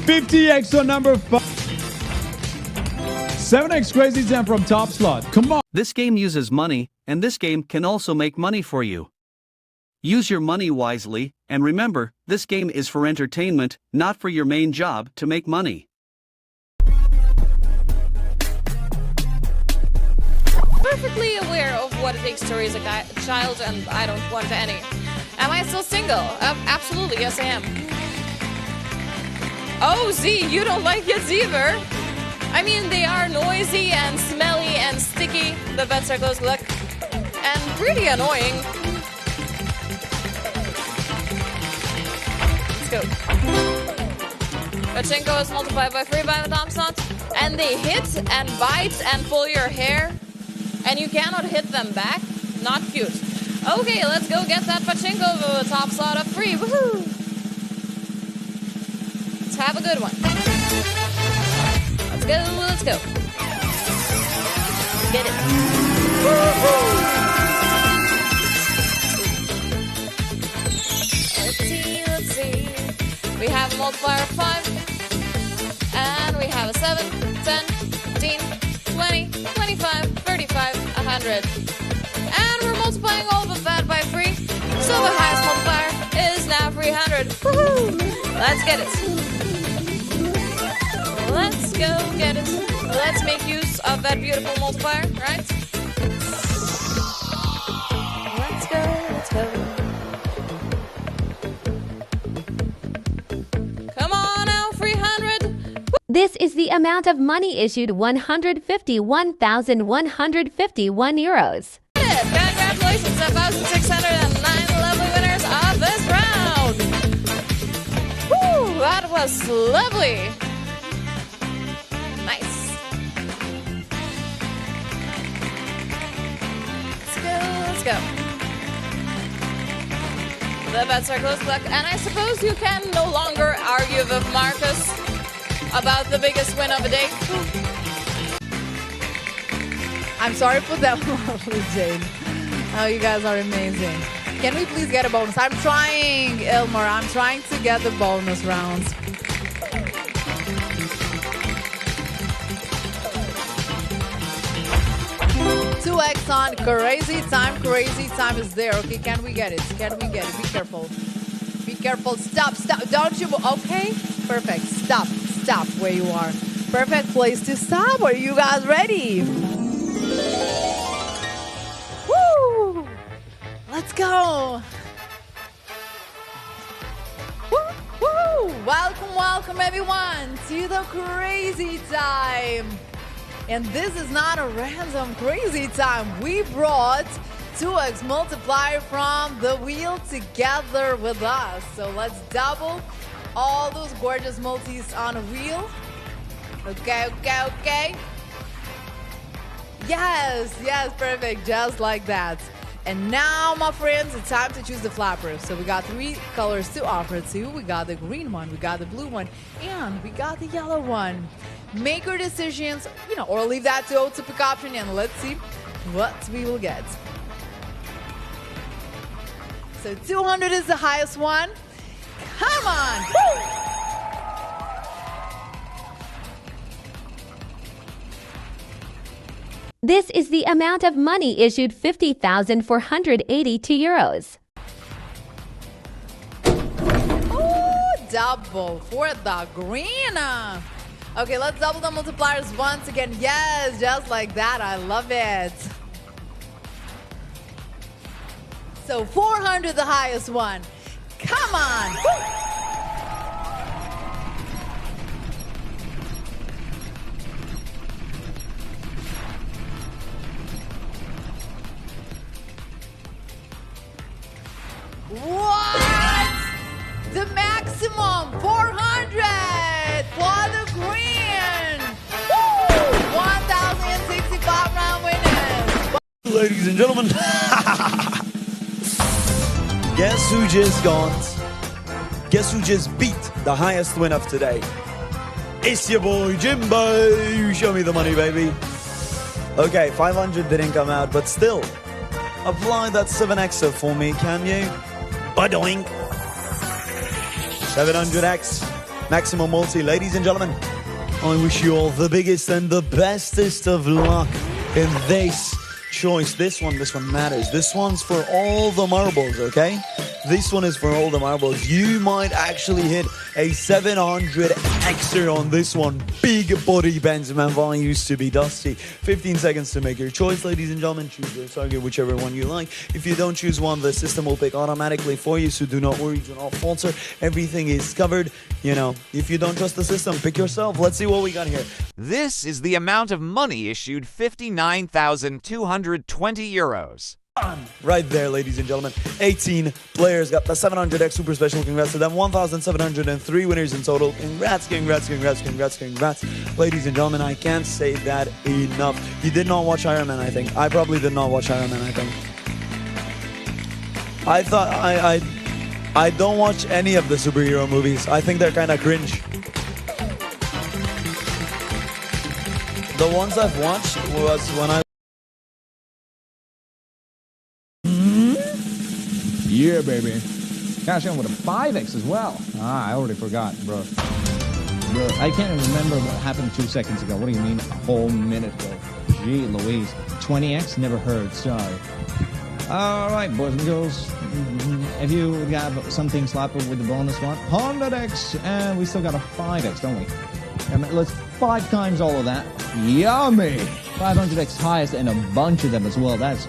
50x on number 5. 7x Crazy Time from TOPSLOT. Come on. This game uses money, and this game can also make money for you. Use your money wisely, and remember, this game is for entertainment, not for your main job to make money. Perfectly aware of what it takes to raise a child, and I don't want any. Am I still single? Absolutely, yes I am. Oh, Z, you don't like kids either? I mean, they are noisy and smelly and sticky. The beds are close, look. And pretty annoying. Let's go. Pachinko is multiplied by 3 by the TOPSLOT. And they hit and bite and pull your hair. And you cannot hit them back. Not cute. Okay, let's go get that Pachinko TOPSLOT of free. Woohoo! Let's have a good one. Let's go, let's go. Get it. Woohoo! Let's see. We have a multiplier of 5. And we have a 7, 10, 15, 20, 25, 35, 100. And we're multiplying all of that by 3. So the highest multiplier is now 300. Woohoo! Let's get it. Let's go get it. Let's make use of that beautiful multiplier, right? Let's go, let's go. Come on now, 300. This is the amount of money issued 151,151 euros. Congratulations, 1,609 lovely winners of this round. Woo, that was lovely. Nice. Let's go. The bets are close, luck, and I suppose you can no longer argue with Marcus about the biggest win of the day. I'm sorry for that one, Jane. Oh, you guys are amazing. Can we please get a bonus? I'm trying, Ilmar. I'm trying to get the bonus rounds. Two X on crazy time is there. Okay, can we get it? Can we get it? Be careful. Be careful. Stop. Don't you move. Okay, perfect. Stop where you are. Perfect place to stop. Are you guys ready? Woo! Let's go. Woo! Welcome everyone to the crazy time. And this is not a random crazy time. We brought 2x multiplier from the wheel together with us. So let's double all those gorgeous multis on a wheel. Okay. Yes, perfect, just like that. And now, my friends, it's time to choose the flapper. So we got 3 colors to offer to. We got the green one, we got the blue one, and we got the yellow one. Make your decisions, or leave that to auto pick option, and let's see what we will get. So 200 is the highest one. Come on! Woo! This is the amount of money issued 50,482 euros. Oh, double for the green. Okay, let's double the multipliers once again. Yes, just like that. I love it. So 400, the highest one. Come on. Woo! What? The maximum 400 for the green. Woo! 1,065 round winners. Ladies and gentlemen, guess who just beat the highest win of today? It's your boy Jimbo. Show me the money, baby. Okay, 500 didn't come out, but still, apply that 7xer for me, can you? Ba-doink. 700x maximum multi. Ladies and gentlemen, I wish you all the biggest and the bestest of luck in this choice. This one matters. This one's for all the marbles, okay? This one is for all the marbles. You might actually hit a 700 extra on this one. Big body Benzema Van used to be Dusty. 15 seconds to make your choice, ladies and gentlemen. Choose your target, whichever one you like. If you don't choose one, the system will pick automatically for you, so do not worry, do not falter. Everything is covered. You know, if you don't trust the system, pick yourself. Let's see what we got here. This is the amount of money issued, 59,220 euros. Right there, ladies and gentlemen. 18 players got the 700x super special. Congrats to them. 1,703 winners in total. Congrats, congrats, congrats, congrats, congrats. Ladies and gentlemen, I can't say that enough. You did not watch Iron Man, I think. I probably did not watch Iron Man, I think. I thought I don't watch any of the superhero movies. I think they're kind of cringe. The ones I've watched was when I... Yeah, baby. Cash in with a 5x as well. I already forgot, bro. I can't even remember what happened 2 seconds ago. What do you mean a whole minute ago? Gee Louise. 20x? Never heard. Sorry. All right, boys and girls. If you have something slapper with the bonus one, 100x, and we still got a 5x, don't we? Let's 5 times all of that. Yummy! 500x highest and a bunch of them as well. That's...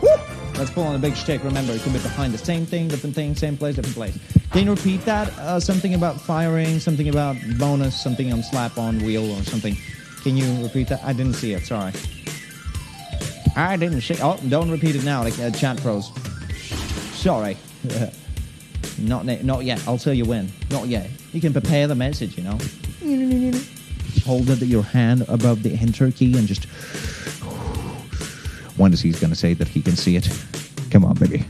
whoop! Let's pull on a big stick. Remember, it could be behind the same thing, different thing, same place, different place. Can you repeat that? Something about firing, something about bonus, something on slap on wheel or something. Can you repeat that? I didn't see it, sorry. I didn't see. Oh, don't repeat it now, like chat pros. Sorry. Not yet. I'll tell you when. Not yet. You can prepare the message, you know. Hold your hand above the enter key and just... when is he going to say that he can see it? Come on, baby.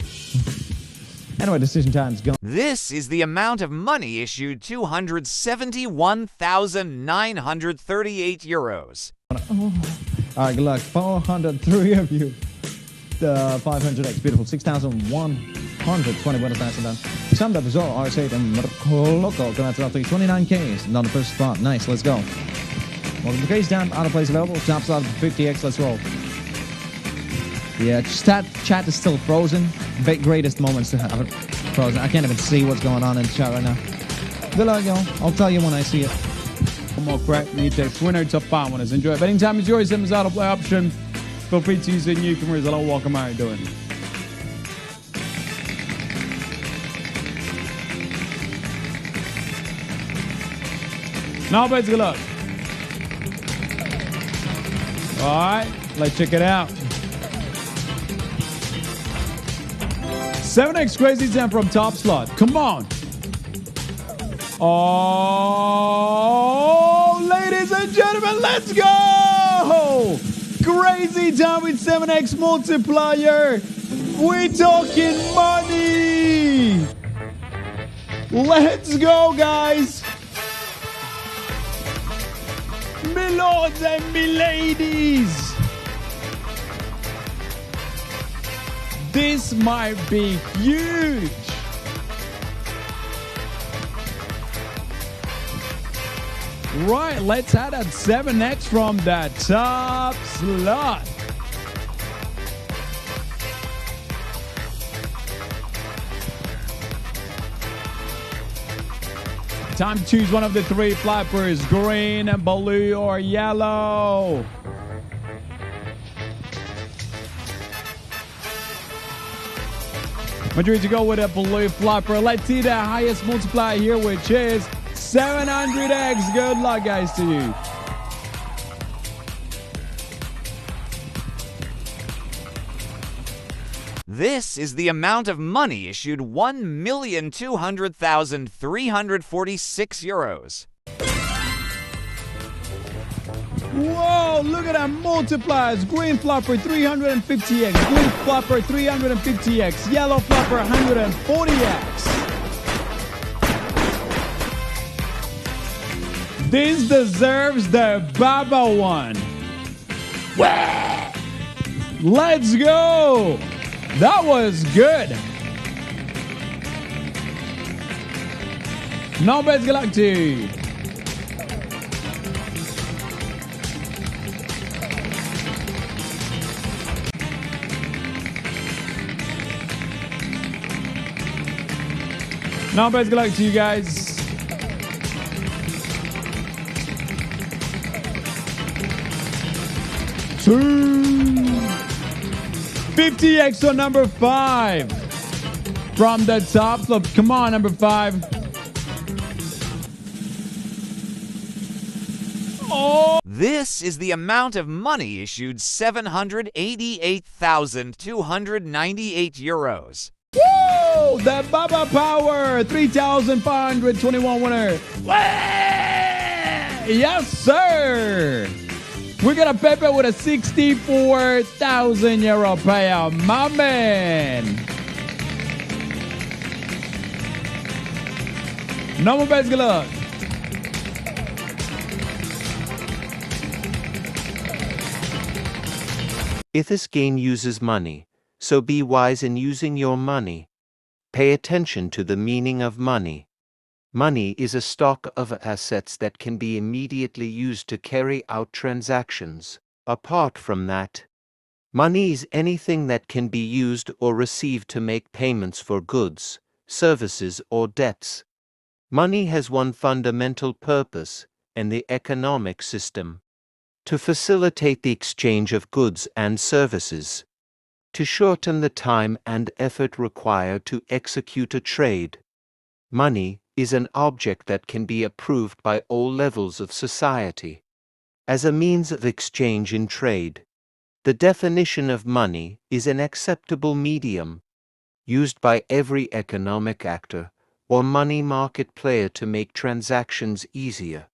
Anyway, decision time's gone. This is the amount of money issued, 271,938 euros. All right, good luck. 403 of you. The 500x, beautiful. 6,120. Buenos Aires done. Summed up result, R8 and Loco. Congrats out 29Ks. Not the first spot. Nice, let's go. Multiplication down, out of place available. Top slot 50x, let's roll. Yeah, chat is still frozen. Greatest moments to have it frozen. I can't even see what's going on in the chat right now. Good luck, y'all. I'll tell you when I see it. One more crack. Need text winner to find winners. Enjoy. Betting time is yours. Simmons auto play option. Feel free to use the new cameras. Hello, welcome. How are you doing? Now, boys, good luck. All right, let's check it out. 7x Crazy 10 from TOPSLOT. Come on. Oh, ladies and gentlemen, let's go. Crazy time with 7x multiplier. We're talking money. Let's go, guys. Me lords and me ladies. This might be huge. Right, let's add that 7x from that top slot. Time to choose one of the 3 flappers, green, blue, or yellow. Majority to go with a blue flopper. Let's see the highest multiplier here, which is 700x. Good luck, guys, to you. This is the amount of money issued, 1,200,346 euros. Whoa, look at that multipliers. Green flopper 350x, blue flopper 350x, yellow flopper 140x. This deserves the Baba one. Let's go. That was good. Numbers Galactic. Numbers Galactic, you guys. Two. 50x on number 5 from the top slot. Come on, number 5. Oh! This is the amount of money issued 788,298 euros. Woo! The Baba Power 3,521 winner. Yes, sir. We got a Pepe with a 64,000 euro payout. My man. No more best good luck. If this game uses money, so be wise in using your money. Pay attention to the meaning of money. Money is a stock of assets that can be immediately used to carry out transactions. Apart from that, money is anything that can be used or received to make payments for goods, services, or debts. Money has one fundamental purpose in the economic system: to facilitate the exchange of goods and services, to shorten the time and effort required to execute a trade. Money is an object that can be approved by all levels of society as a means of exchange in trade. The definition of money is an acceptable medium used by every economic actor or money market player to make transactions easier.